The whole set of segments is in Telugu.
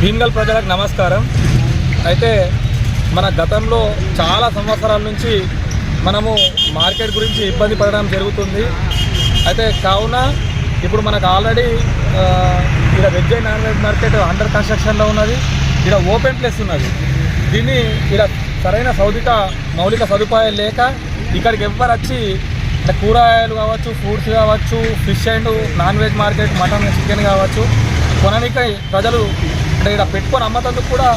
భీమ్గల్ ప్రజలకు నమస్కారం. అయితే మన గతంలో చాలా సంవత్సరాల నుంచి మనము మార్కెట్ గురించి ఇబ్బంది పడడం జరుగుతుంది. అయితే కావున ఇప్పుడు మనకు ఆల్రెడీ ఇక్కడ veg and non veg market under కన్స్ట్రక్షన్లో ఉన్నది. ఇక్కడ ఓపెన్ ప్లేస్ ఉన్నది. దీన్ని ఇక్కడ సరైన మౌలిక సదుపాయాలు లేక ఇక్కడికి ఎవ్వరు వచ్చి కూరగాయలు కావచ్చు, ఫ్రూట్స్ కావచ్చు, fish and non veg market, mutton, chicken కావచ్చు కొనడానికి ప్రజలు అంటే ఇక్కడ పెట్టుకొని అమ్మతందుకు కూడా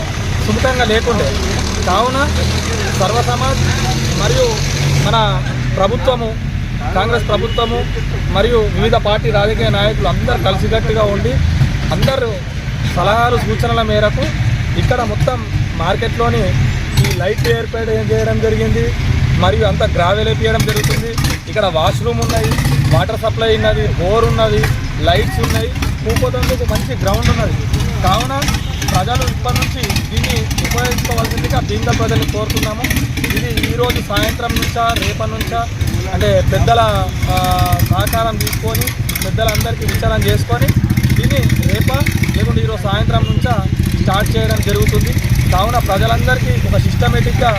సుముఖంగా లేకుండే. కావున సర్వసమాజ్ మరియు మన ప్రభుత్వము, కాంగ్రెస్ ప్రభుత్వము మరియు వివిధ పార్టీ రాజకీయ నాయకులు అందరూ కలిసికట్టుగా ఉండి అందరూ సలహాలు సూచనల మేరకు ఇక్కడ మొత్తం మార్కెట్లోని ఈ లైట్లు ఏర్పాటు చేయడం జరిగింది. మరియు అంతా గ్రావెల్ వేయడం జరుగుతుంది. ఇక్కడ వాష్రూమ్ ఉన్నాయి, వాటర్ సప్లై ఉన్నది, బోర్ ఉన్నది, లైట్స్ ఉన్నాయి, కూపోతందుకు మంచి గ్రౌండ్ ఉన్నది. కావున ప్రజలు ఇప్పటి నుంచి దీన్ని ఉపయోగించుకోవాల్సిందిగా భీమ్గల్ ప్రజల్ని కోరుతున్నాము. ఇది ఈరోజు సాయంత్రం నుంచా రేపటి నుంచా అంటే పెద్దల సహకారం తీసుకొని పెద్దలందరికీ విచారణ చేసుకొని దీన్ని లేకుంటే ఈరోజు సాయంత్రం నుంచా స్టార్ట్ చేయడం జరుగుతుంది. కావున ప్రజలందరికీ ఒక సిస్టమేటిక్గా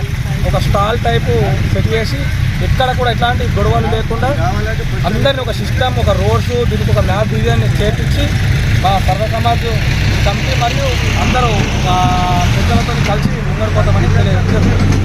ఒక స్టాల్ టైపు సెట్ చేసి ఎక్కడ కూడా ఎట్లాంటి గొడవలు లేకుండా అందరినీ ఒక సిస్టమ్, ఒక రోడ్స్, దీనికి ఒక మ్యాప్ డిజైన్ చేపించి మా సర్వ సమాజ్ కమిటీ మరియు అందరూ పెద్దలతో కలిసి ముంగడిపోతామని తెలియజేస్తారు.